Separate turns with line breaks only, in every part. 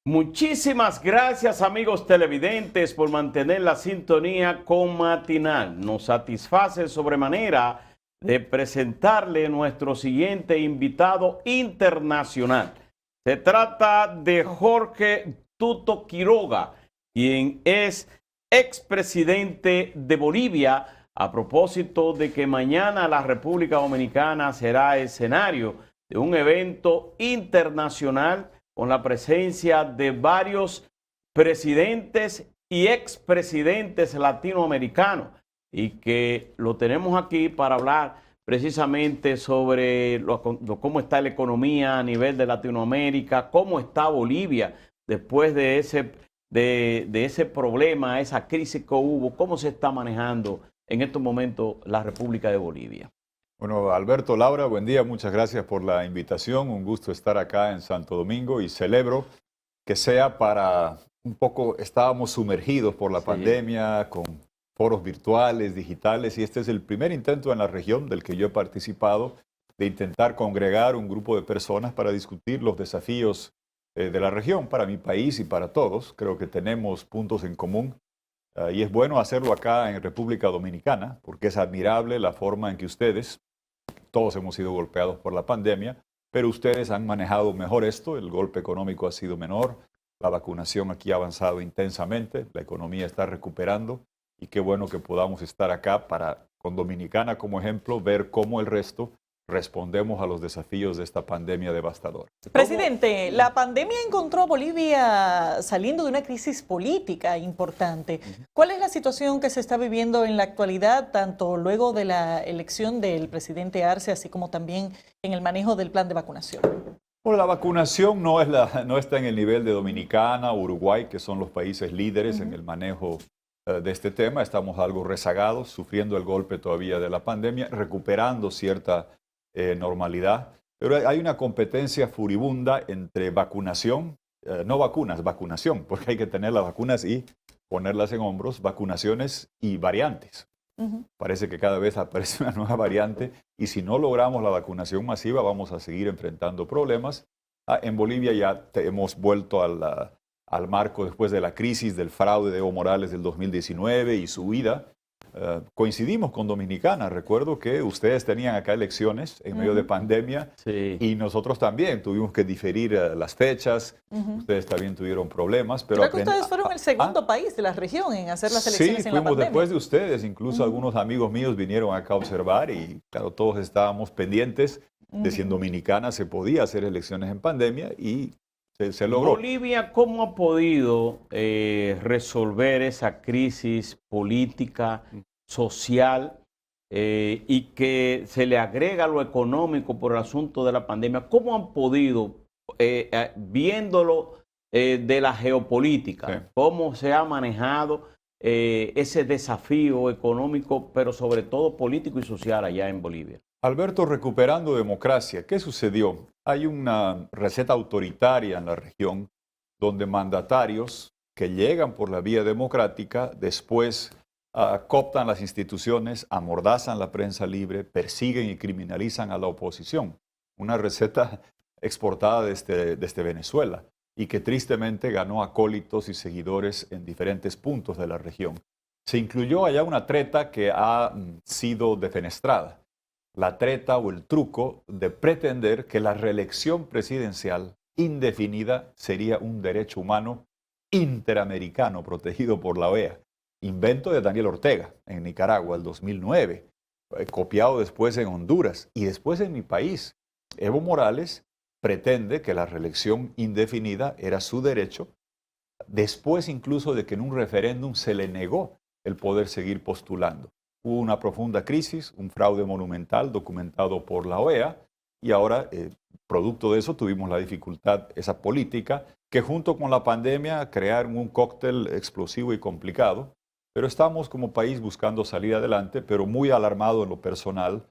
Muchísimas gracias, amigos televidentes, por mantener la sintonía con Matinal. Nos satisface sobremanera de presentarle nuestro siguiente invitado internacional. Se trata de Jorge Tuto Quiroga, quien es expresidente de Bolivia, a propósito de que mañana la República Dominicana será escenario de un evento internacional con la presencia de varios presidentes y expresidentes latinoamericanos, y que lo tenemos aquí para hablar precisamente sobre cómo está la economía a nivel de Latinoamérica, cómo está Bolivia después de ese problema, esa crisis que hubo, cómo se está manejando en estos momentos la República de Bolivia.
Bueno, Alberto, Laura, buen día, muchas gracias por la invitación, un gusto estar acá en Santo Domingo y celebro que sea para un poco, estábamos sumergidos por la pandemia con foros virtuales, digitales, y este es el primer intento en la región del que yo he participado de intentar congregar un grupo de personas para discutir los desafíos de la región para mi país y para todos. Creo que tenemos puntos en común. Y es bueno hacerlo acá en República Dominicana, porque es admirable la forma en que ustedes, todos hemos sido golpeados por la pandemia, pero ustedes han manejado mejor esto, el golpe económico ha sido menor, la vacunación aquí ha avanzado intensamente, la economía está recuperando, y qué bueno que podamos estar acá para, con Dominicana como ejemplo, ver cómo el resto respondemos a los desafíos de esta pandemia devastadora.
Presidente, la pandemia encontró a Bolivia saliendo de una crisis política importante. ¿Cuál es la situación que se está viviendo en la actualidad, tanto luego de la elección del presidente Arce, así como también en el manejo del plan de vacunación?
Bueno, la vacunación no está en el nivel de Dominicana, Uruguay, que son los países líderes en el manejo de este tema. Estamos algo rezagados, sufriendo el golpe todavía de la pandemia, recuperando cierta normalidad, pero hay una competencia furibunda entre vacunación, no vacunas, vacunación, porque hay que tener las vacunas y ponerlas en hombros, vacunaciones y variantes. Parece que cada vez aparece una nueva variante, y si no logramos la vacunación masiva vamos a seguir enfrentando problemas. En Bolivia ya hemos vuelto al marco después de la crisis del fraude de Evo Morales del 2019 y su huida. Coincidimos con Dominicana. Recuerdo que ustedes tenían acá elecciones en medio de pandemia, y nosotros también tuvimos que diferir las fechas. Ustedes también tuvieron problemas. Pero
creo que ustedes fueron el segundo país de la región en hacer las elecciones en la pandemia. Sí, fuimos
después de ustedes. Incluso algunos amigos míos vinieron acá a observar, y claro, todos estábamos pendientes de si en Dominicana se podía hacer elecciones en pandemia, y se logró.
Bolivia, ¿cómo ha podido resolver esa crisis política, social, y que se le agrega lo económico por el asunto de la pandemia? ¿Cómo han podido, viéndolo de la geopolítica, cómo se ha manejado ese desafío económico, pero sobre todo político y social allá en Bolivia?
Alberto, recuperando democracia, ¿qué sucedió? Hay una receta autoritaria en la región donde mandatarios que llegan por la vía democrática después cooptan las instituciones, amordazan la prensa libre, persiguen y criminalizan a la oposición. Una receta exportada desde Venezuela, y que tristemente ganó acólitos y seguidores en diferentes puntos de la región. Se incluyó allá una treta que ha sido defenestrada. La treta o el truco de pretender que la reelección presidencial indefinida sería un derecho humano interamericano protegido por la OEA. Invento de Daniel Ortega en Nicaragua, el 2009, copiado después en Honduras y después en mi país. Evo Morales pretende que la reelección indefinida era su derecho, después incluso de que en un referéndum se le negó el poder seguir postulando. Hubo una profunda crisis, un fraude monumental documentado por la OEA, y ahora, producto de eso, tuvimos la dificultad, esa política, que junto con la pandemia crearon un cóctel explosivo y complicado. Pero estamos como país buscando salir adelante, pero muy alarmado en lo personal,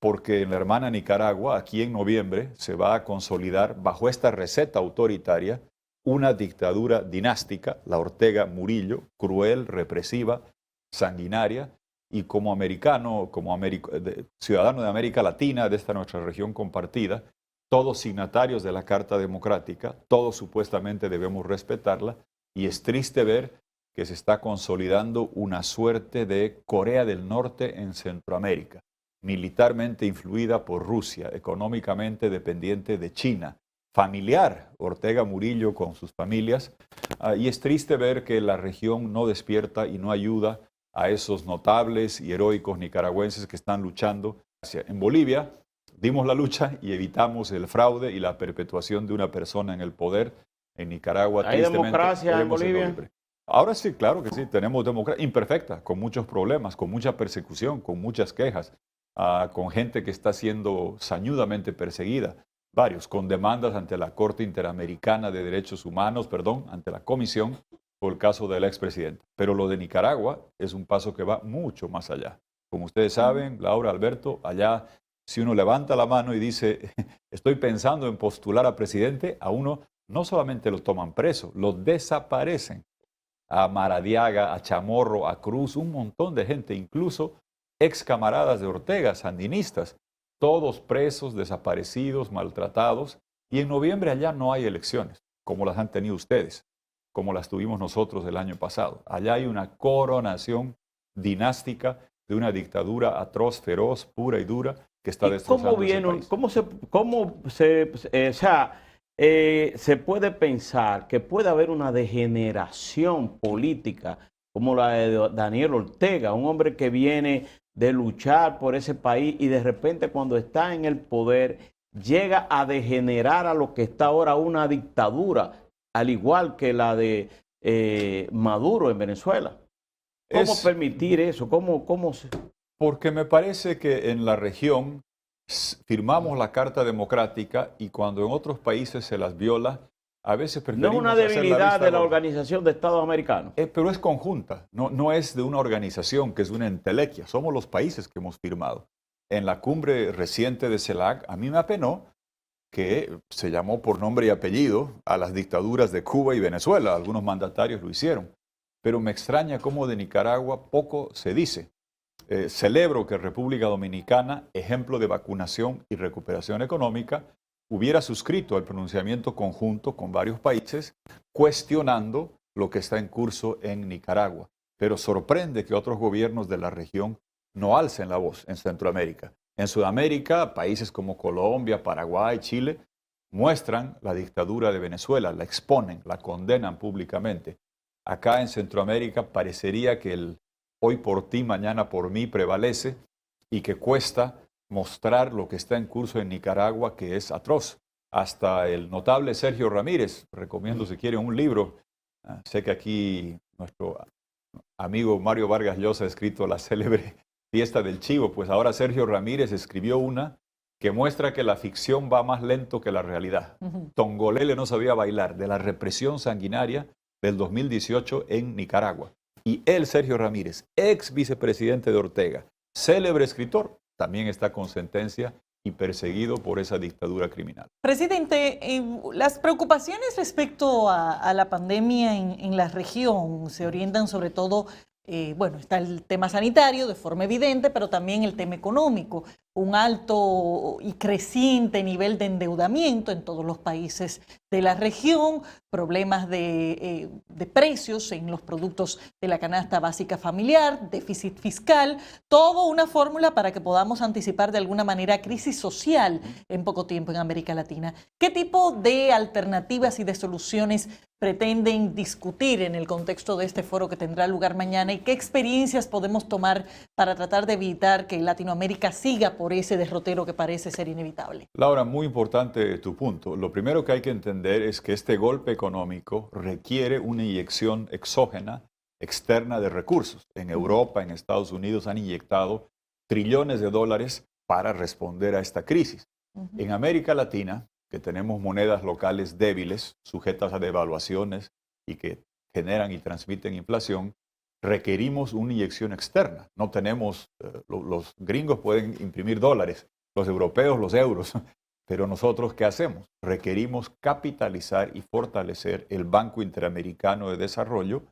porque en la hermana Nicaragua, aquí en noviembre, se va a consolidar bajo esta receta autoritaria una dictadura dinástica, la Ortega Murillo, cruel, represiva, sanguinaria. Y como americano, ciudadano de América Latina, de esta nuestra región compartida, todos signatarios de la Carta Democrática, todos supuestamente debemos respetarla, y es triste ver que se está consolidando una suerte de Corea del Norte en Centroamérica, militarmente influida por Rusia, económicamente dependiente de China, familiar, Ortega Murillo con sus familias, y es triste ver que la región no despierta y no ayuda a esos notables y heroicos nicaragüenses que están luchando. En Bolivia dimos la lucha y evitamos el fraude y la perpetuación de una persona en el poder. En Nicaragua,
¿Hay democracia en Bolivia?
Ahora sí, claro que sí, tenemos democracia imperfecta, con muchos problemas, con mucha persecución, con muchas quejas, con gente que está siendo sañudamente perseguida, varios, con demandas ante la Corte Interamericana de Derechos Humanos, ante la Comisión, por el caso del expresidente. Pero lo de Nicaragua es un paso que va mucho más allá. Como ustedes saben, Laura, Alberto, allá si uno levanta la mano y dice, estoy pensando en postular a presidente, a uno no solamente lo toman preso, lo desaparecen. A Maradiaga, a Chamorro, a Cruz, un montón de gente, incluso ex camaradas de Ortega, sandinistas, todos presos, desaparecidos, maltratados. Y en noviembre allá no hay elecciones, como las han tenido ustedes, como las tuvimos nosotros el año pasado. Allá hay una coronación dinástica de una dictadura atroz, feroz, pura y dura, que está destrozando ese país.
Se puede pensar que puede haber una degeneración política como la de Daniel Ortega, un hombre que viene de luchar por ese país y de repente cuando está en el poder llega a degenerar a lo que está ahora una dictadura, al igual que la de Maduro en Venezuela? ¿Cómo permitir eso?
Porque me parece que en la región firmamos la Carta Democrática y cuando en otros países se las viola, a veces preferimos.
No es una debilidad de la Organización de Estados Americanos.
Pero es conjunta, no es de una organización que es una entelequia, somos los países que hemos firmado. En la cumbre reciente de CELAC, a mí me apenó que se llamó por nombre y apellido a las dictaduras de Cuba y Venezuela, algunos mandatarios lo hicieron, pero me extraña cómo de Nicaragua poco se dice. Celebro que República Dominicana, ejemplo de vacunación y recuperación económica, hubiera suscrito el pronunciamiento conjunto con varios países cuestionando lo que está en curso en Nicaragua. Pero sorprende que otros gobiernos de la región no alcen la voz en Centroamérica. En Sudamérica, países como Colombia, Paraguay, Chile, muestran la dictadura de Venezuela, la exponen, la condenan públicamente. Acá en Centroamérica parecería que el hoy por ti, mañana por mí prevalece y que cuesta mostrar lo que está en curso en Nicaragua, que es atroz. Hasta el notable Sergio Ramírez, recomiendo si quieren un libro, sé que aquí nuestro amigo Mario Vargas Llosa ha escrito la célebre Fiesta del Chivo, pues ahora Sergio Ramírez escribió una que muestra que la ficción va más lento que la realidad. Tongolele no sabía bailar, de la represión sanguinaria del 2018 en Nicaragua. Y él, Sergio Ramírez, ex vicepresidente de Ortega, célebre escritor, también está con sentencia y perseguido por esa dictadura criminal.
Presidente, las preocupaciones respecto a la pandemia en la región se orientan sobre todo, está el tema sanitario de forma evidente, pero también el tema económico, un alto y creciente nivel de endeudamiento en todos los países de la región, problemas de precios en los productos de la canasta básica familiar, déficit fiscal, todo una fórmula para que podamos anticipar de alguna manera crisis social en poco tiempo en América Latina. ¿Qué tipo de alternativas y de soluciones pretenden discutir en el contexto de este foro que tendrá lugar mañana y qué experiencias podemos tomar para tratar de evitar que Latinoamérica siga por ese derrotero que parece ser inevitable?
Laura, muy importante tu punto. Lo primero que hay que entender es que este golpe económico requiere una inyección exógena, externa de recursos. En Europa, en Estados Unidos han inyectado trillones de dólares para responder a esta crisis. En América Latina, que tenemos monedas locales débiles, sujetas a devaluaciones y que generan y transmiten inflación, requerimos una inyección externa. No tenemos, los gringos pueden imprimir dólares, los europeos los euros, pero nosotros ¿qué hacemos? Requerimos capitalizar y fortalecer el Banco Interamericano de Desarrollo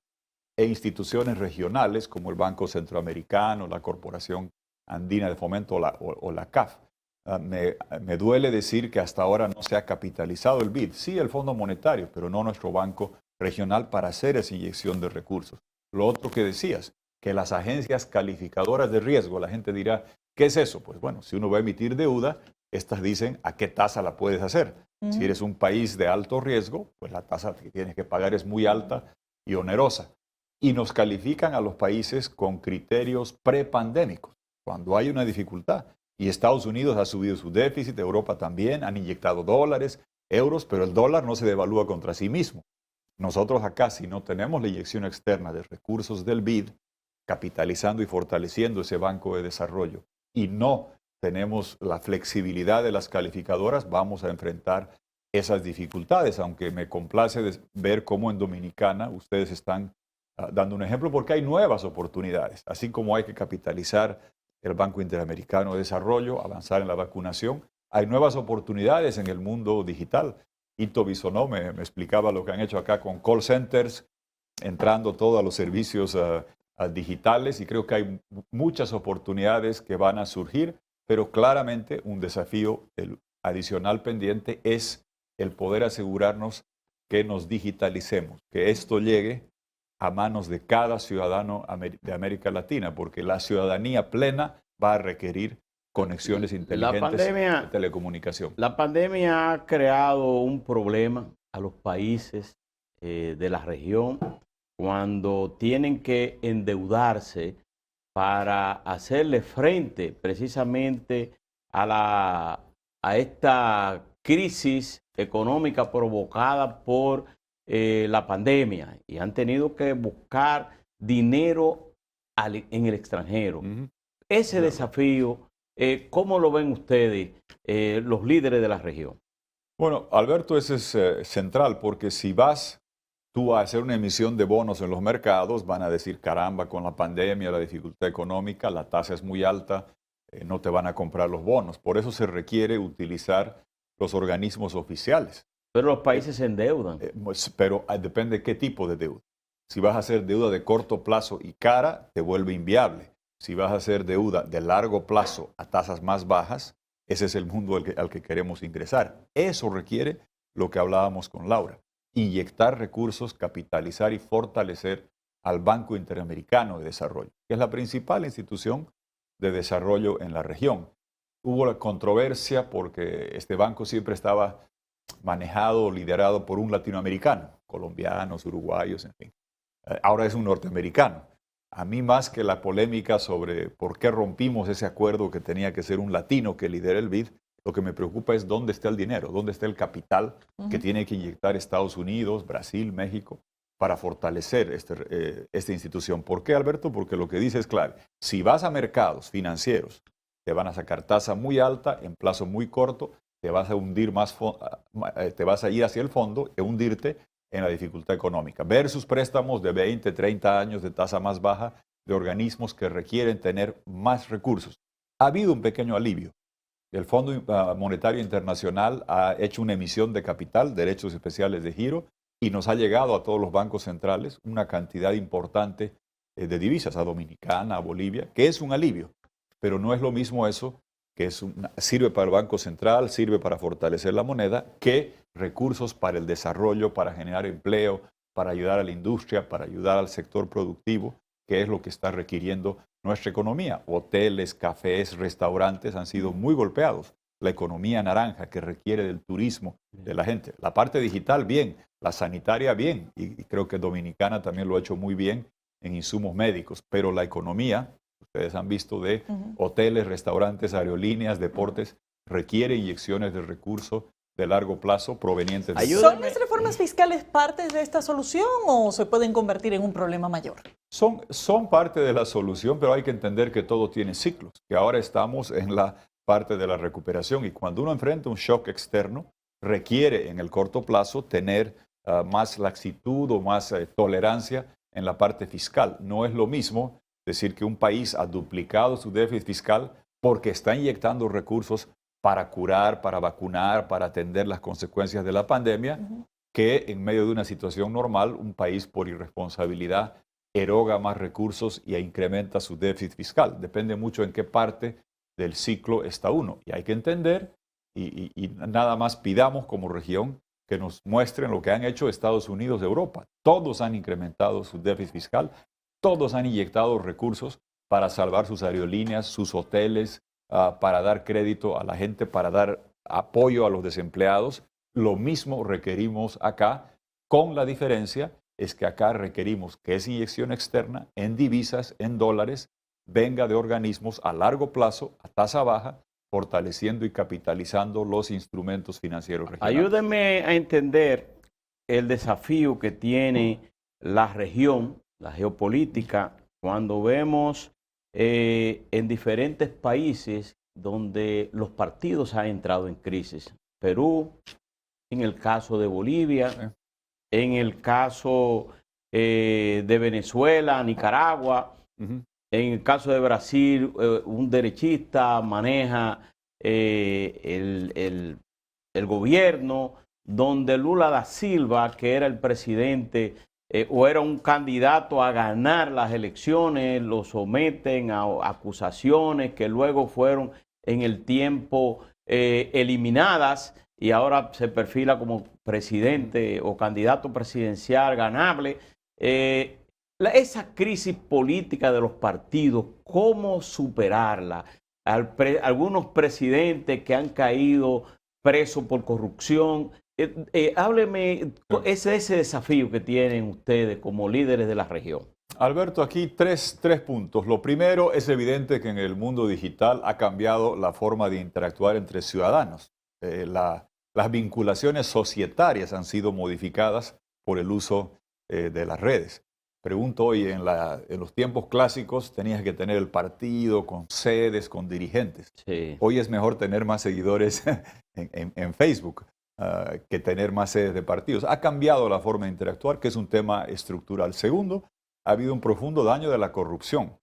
e instituciones regionales como el Banco Centroamericano, la Corporación Andina de Fomento o la CAF. Me duele decir que hasta ahora no se ha capitalizado el BID. Sí, el Fondo Monetario, pero no nuestro banco regional para hacer esa inyección de recursos. Lo otro que decías, que las agencias calificadoras de riesgo, la gente dirá, ¿qué es eso? Pues bueno, si uno va a emitir deuda, estas dicen a qué tasa la puedes hacer. Si eres un país de alto riesgo, pues la tasa que tienes que pagar es muy alta y onerosa. Y nos califican a los países con criterios prepandémicos, cuando hay una dificultad. Y Estados Unidos ha subido su déficit, Europa también, han inyectado dólares, euros, pero el dólar no se devalúa contra sí mismo. Nosotros acá, si no tenemos la inyección externa de recursos del BID, capitalizando y fortaleciendo ese banco de desarrollo, y no tenemos la flexibilidad de las calificadoras, vamos a enfrentar esas dificultades, aunque me complace ver cómo en Dominicana ustedes están dando un ejemplo, porque hay nuevas oportunidades, así como hay que capitalizar el Banco Interamericano de Desarrollo, avanzar en la vacunación, hay nuevas oportunidades en el mundo digital. Ito Bisonó me explicaba lo que han hecho acá con call centers, entrando todos los servicios digitales, y creo que hay muchas oportunidades que van a surgir, pero claramente un desafío adicional pendiente es el poder asegurarnos que nos digitalicemos, que esto llegue a manos de cada ciudadano de América Latina, porque la ciudadanía plena va a requerir conexiones inteligentes de telecomunicación.
La pandemia ha creado un problema a los países de la región cuando tienen que endeudarse para hacerle frente precisamente a esta crisis económica provocada por la pandemia, y han tenido que buscar dinero en el extranjero. Ese desafío, ¿cómo lo ven ustedes, los líderes de la región?
Bueno, Alberto, ese es central, porque si vas tú a hacer una emisión de bonos en los mercados, van a decir, caramba, con la pandemia, la dificultad económica, la tasa es muy alta, no te van a comprar los bonos. Por eso se requiere utilizar los organismos oficiales.
Pero los países se endeudan.
Pero depende de qué tipo de deuda. Si vas a hacer deuda de corto plazo y cara, te vuelve inviable. Si vas a hacer deuda de largo plazo a tasas más bajas, ese es el mundo al que queremos ingresar. Eso requiere lo que hablábamos con Laura: inyectar recursos, capitalizar y fortalecer al Banco Interamericano de Desarrollo, que es la principal institución de desarrollo en la región. Hubo la controversia porque este banco siempre estaba manejado o liderado por un latinoamericano, colombianos, uruguayos, en fin. Ahora es un norteamericano. A mí, más que la polémica sobre por qué rompimos ese acuerdo que tenía que ser un latino que lidere el BID, lo que me preocupa es dónde está el dinero, dónde está el capital que tiene que inyectar Estados Unidos, Brasil, México, para fortalecer esta institución. ¿Por qué, Alberto? Porque lo que dice es clave. Si vas a mercados financieros, te van a sacar tasa muy alta en plazo muy corto, te vas a hundir te vas a ir hacia el fondo e hundirte en la dificultad económica. Versus préstamos de 20, 30 años de tasa más baja de organismos que requieren tener más recursos. Ha habido un pequeño alivio. El Fondo Monetario Internacional ha hecho una emisión de capital, derechos especiales de giro, y nos ha llegado a todos los bancos centrales una cantidad importante de divisas, a Dominicana, a Bolivia, que es un alivio. Pero no es lo mismo eso, que sirve para el Banco Central, sirve para fortalecer la moneda, que recursos para el desarrollo, para generar empleo, para ayudar a la industria, para ayudar al sector productivo, que es lo que está requiriendo nuestra economía. Hoteles, cafés, restaurantes han sido muy golpeados. La economía naranja, que requiere del turismo de la gente. La parte digital, bien. La sanitaria, bien. Y creo que Dominicana también lo ha hecho muy bien en insumos médicos. Pero la economía, ustedes han visto, de hoteles, restaurantes, aerolíneas, deportes, requiere inyecciones de recursos de largo plazo provenientes de...
¿Son las reformas fiscales parte de esta solución o se pueden convertir en un problema mayor?
Son parte de la solución, pero hay que entender que todo tiene ciclos, que ahora estamos en la parte de la recuperación, y cuando uno enfrenta un shock externo, requiere en el corto plazo tener más laxitud o más tolerancia en la parte fiscal. No es lo mismo decir que un país ha duplicado su déficit fiscal porque está inyectando recursos para curar, para vacunar, para atender las consecuencias de la pandemia, que en medio de una situación normal, un país por irresponsabilidad eroga más recursos y incrementa su déficit fiscal. Depende mucho en qué parte del ciclo está uno. Y hay que entender, y nada más pidamos como región que nos muestren lo que han hecho Estados Unidos de Europa. Todos han incrementado su déficit fiscal, todos han inyectado recursos para salvar sus aerolíneas, sus hoteles, para dar crédito a la gente, para dar apoyo a los desempleados. Lo mismo requerimos acá, con la diferencia es que acá requerimos que esa inyección externa en divisas, en dólares, venga de organismos a largo plazo, a tasa baja, fortaleciendo y capitalizando los instrumentos financieros regionales.
Ayúdeme a entender el desafío que tiene la región, la geopolítica, cuando vemos en diferentes países donde los partidos han entrado en crisis. Perú, en el caso de Bolivia, en el caso de Venezuela, Nicaragua, en el caso de Brasil, un derechista maneja el gobierno, donde Lula da Silva, que era el presidente o era un candidato a ganar las elecciones, lo someten a acusaciones que luego fueron en el tiempo eliminadas y ahora se perfila como presidente o candidato presidencial ganable. Esa crisis política de los partidos, ¿cómo superarla? Algunos presidentes que han caído presos por corrupción. Hábleme ese desafío que tienen ustedes como líderes de la región.
Alberto, aquí tres puntos. Lo primero, es evidente que en el mundo digital ha cambiado la forma de interactuar entre ciudadanos. Las vinculaciones societarias han sido modificadas por el uso de las redes. Pregunto hoy, en los tiempos clásicos tenías que tener el partido con sedes, con dirigentes.
Sí.
Hoy es mejor tener más seguidores en Facebook que tener más sedes de partidos. Ha cambiado la forma de interactuar, que es un tema estructural. Segundo, ha habido un profundo daño de la corrupción,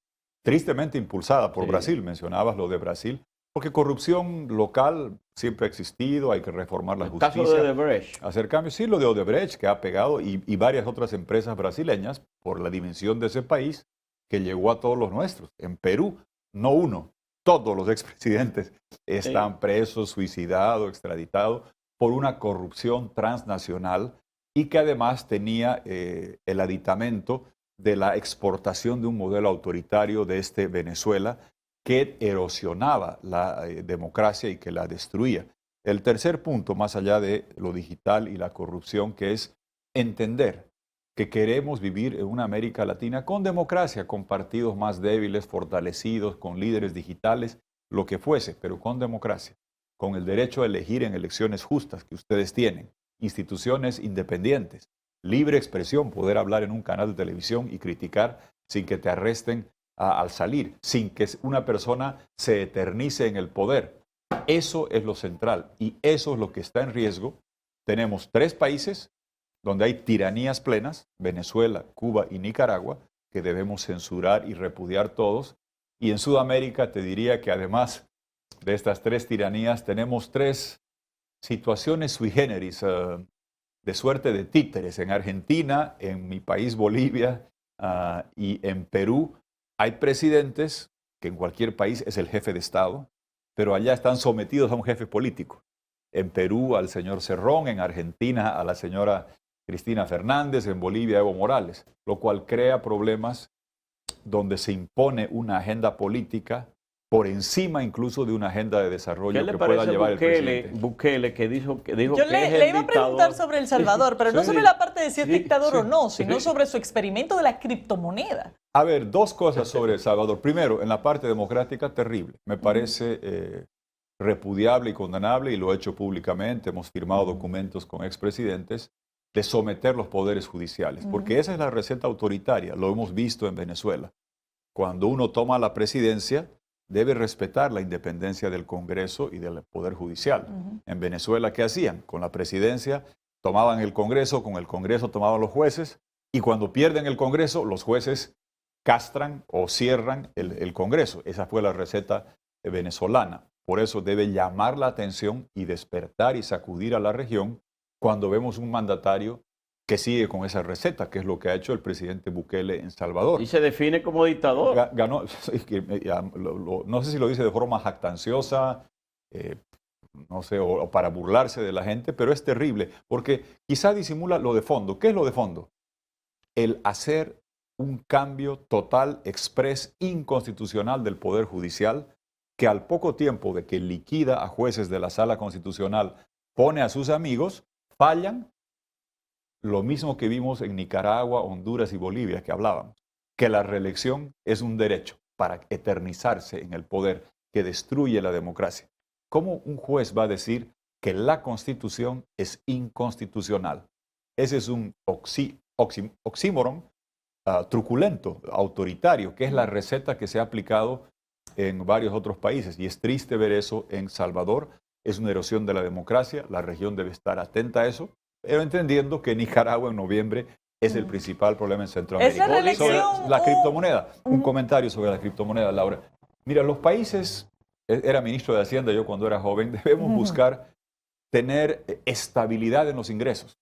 tristemente impulsada por Brasil. Mencionabas lo de Brasil, porque corrupción local siempre ha existido, hay que reformar la justicia.
El caso de Odebrecht.
Hacer cambios, sí, lo de Odebrecht, que ha pegado, y varias otras empresas brasileñas, por la dimensión de ese país, que llegó a todos los nuestros. En Perú, no uno, todos los expresidentes están presos, suicidados, extraditados, por una corrupción transnacional y que además tenía el aditamento de la exportación de un modelo autoritario de Venezuela que erosionaba la democracia y que la destruía. El tercer punto, más allá de lo digital y la corrupción, que es entender que queremos vivir en una América Latina con democracia, con partidos más débiles, fortalecidos, con líderes digitales, lo que fuese, pero con democracia, con el derecho a elegir en elecciones justas que ustedes tienen, instituciones independientes, libre expresión, poder hablar en un canal de televisión y criticar sin que te arresten al salir, sin que una persona se eternice en el poder. Eso es lo central y eso es lo que está en riesgo. Tenemos 3 países donde hay tiranías plenas, Venezuela, Cuba y Nicaragua, que debemos censurar y repudiar todos. Y en Sudamérica te diría que además de estas 3 tiranías tenemos 3 situaciones sui generis, de suerte de títeres. En Argentina, en mi país Bolivia y en Perú hay presidentes que en cualquier país es el jefe de Estado, pero allá están sometidos a un jefe político. En Perú al señor Cerrón, en Argentina a la señora Cristina Fernández, en Bolivia Evo Morales, lo cual crea problemas donde se impone una agenda política por encima incluso de una agenda de desarrollo que pueda llevar el presidente.
Bukele, que dijo
Yo
que
le iba a preguntar
dictador
sobre El Salvador, pero no sobre la parte de si es dictador o no, sino sobre su experimento de la criptomoneda.
A ver, 2 cosas sobre El Salvador. Primero, en la parte democrática, terrible. Me parece repudiable y condenable, y lo he hecho públicamente, hemos firmado documentos con expresidentes, de someter los poderes judiciales, porque esa es la receta autoritaria, lo hemos visto en Venezuela. Cuando uno toma la presidencia, debe respetar la independencia del Congreso y del Poder Judicial. En Venezuela, ¿qué hacían? Con la presidencia tomaban el Congreso, con el Congreso tomaban los jueces, y cuando pierden el Congreso, los jueces castran o cierran el Congreso. Esa fue la receta venezolana. Por eso debe llamar la atención y despertar y sacudir a la región cuando vemos un mandatario que sigue con esa receta, que es lo que ha hecho el presidente Bukele en Salvador.
Y se define como dictador.
Ganó, no sé si lo dice de forma jactanciosa, no sé, o para burlarse de la gente, pero es terrible, porque quizá disimula lo de fondo. ¿Qué es lo de fondo? El hacer un cambio total, express, inconstitucional del Poder Judicial, que al poco tiempo de que liquida a jueces de la Sala Constitucional, pone a sus amigos, fallan. Lo mismo que vimos en Nicaragua, Honduras y Bolivia, que hablábamos, que la reelección es un derecho para eternizarse en el poder, que destruye la democracia. ¿Cómo un juez va a decir que la Constitución es inconstitucional? Ese es un oxímoron truculento, autoritario, que es la receta que se ha aplicado en varios otros países. Y es triste ver eso en Salvador. Es una erosión de la democracia. La región debe estar atenta a eso, pero entendiendo que Nicaragua en noviembre es el principal problema en Centroamérica.
¿Es la reelección
sobre la criptomoneda. Un comentario sobre la criptomoneda, Laura. Mira, los países, era ministro de Hacienda yo cuando era joven, debemos buscar tener estabilidad en los ingresos.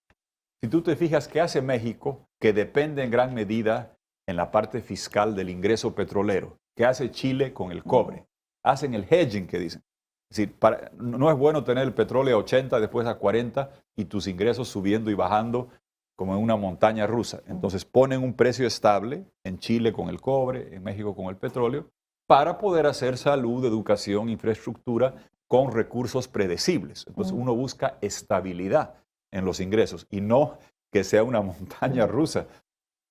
Si tú te fijas, ¿qué hace México? Que depende en gran medida en la parte fiscal del ingreso petrolero. ¿Qué hace Chile con el cobre? Hacen el hedging, que dicen. Es decir, no es bueno tener el petróleo a 80, después a 40 y tus ingresos subiendo y bajando como en una montaña rusa. Entonces ponen un precio estable en Chile con el cobre, en México con el petróleo, para poder hacer salud, educación, infraestructura con recursos predecibles. Entonces uno busca estabilidad en los ingresos y no que sea una montaña rusa.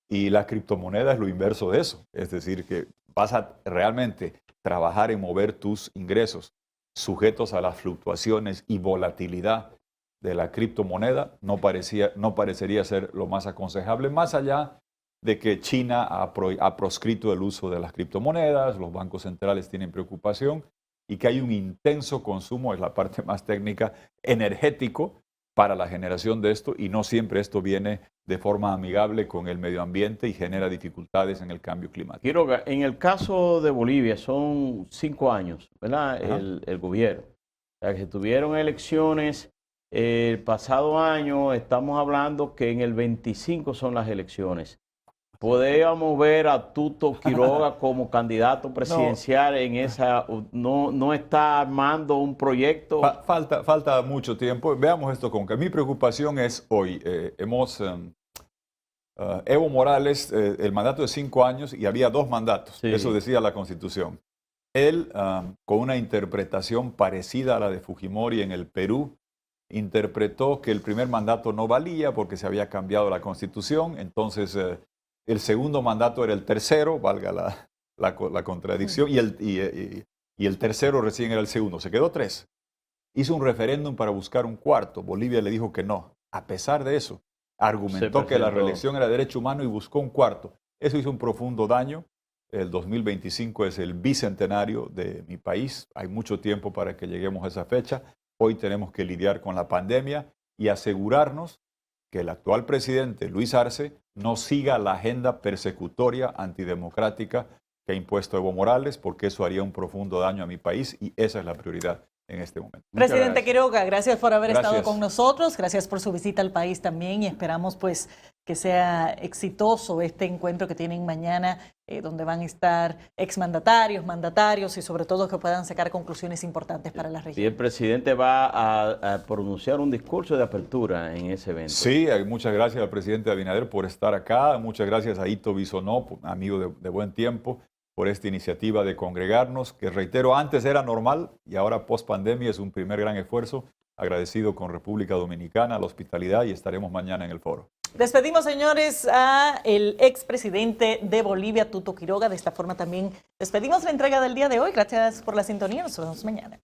Y la criptomoneda es lo inverso de eso. Es decir, que vas a realmente trabajar en mover tus ingresos sujetos a las fluctuaciones y volatilidad de la criptomoneda. No parecería ser lo más aconsejable, más allá de que China ha proscrito el uso de las criptomonedas, los bancos centrales tienen preocupación y que hay un intenso consumo, es la parte más técnica, energético para la generación de esto, y no siempre esto viene de forma amigable con el medio ambiente y genera dificultades en el cambio climático.
Quiroga, en el caso de Bolivia son 5 años, ¿verdad? El gobierno. O sea, que se tuvieron elecciones el pasado año, estamos hablando que en el 25 son las elecciones. ¿Podríamos ver a Tuto Quiroga como candidato presidencial en esa? ¿No está armando un proyecto?
Falta mucho tiempo. Veamos esto con calma. Mi preocupación es hoy. Evo Morales, el mandato de 5 años y había 2 mandatos. Sí. Eso decía la Constitución. Él, con una interpretación parecida a la de Fujimori en el Perú, interpretó que el primer mandato no valía porque se había cambiado la Constitución. Entonces, el segundo mandato era el tercero, valga la contradicción, y el tercero recién era el segundo. Se quedó 3. Hizo un referéndum para buscar un cuarto. Bolivia le dijo que no. A pesar de eso, argumentó que la reelección era derecho humano y buscó un cuarto. Eso hizo un profundo daño. El 2025 es el bicentenario de mi país. Hay mucho tiempo para que lleguemos a esa fecha. Hoy tenemos que lidiar con la pandemia y asegurarnos que el actual presidente, Luis Arce, no siga la agenda persecutoria antidemocrática que ha impuesto Evo Morales, porque eso haría un profundo daño a mi país y esa es la prioridad en este momento.
Presidente Quiroga, gracias por haber estado con nosotros, gracias por su visita al país también y esperamos pues que sea exitoso este encuentro que tienen mañana, donde van a estar exmandatarios, mandatarios y sobre todo que puedan sacar conclusiones importantes para la región.
Y el presidente va a pronunciar un discurso de apertura en ese evento.
Sí, muchas gracias al presidente Abinader por estar acá, muchas gracias a Ito Bisonó, amigo de buen tiempo, por esta iniciativa de congregarnos, que reitero, antes era normal y ahora post pandemia es un primer gran esfuerzo. Agradecido con República Dominicana, la hospitalidad y estaremos mañana en el foro.
Despedimos, señores, a el expresidente de Bolivia, Tuto Quiroga. De esta forma también despedimos la entrega del día de hoy. Gracias por la sintonía. Nos vemos mañana.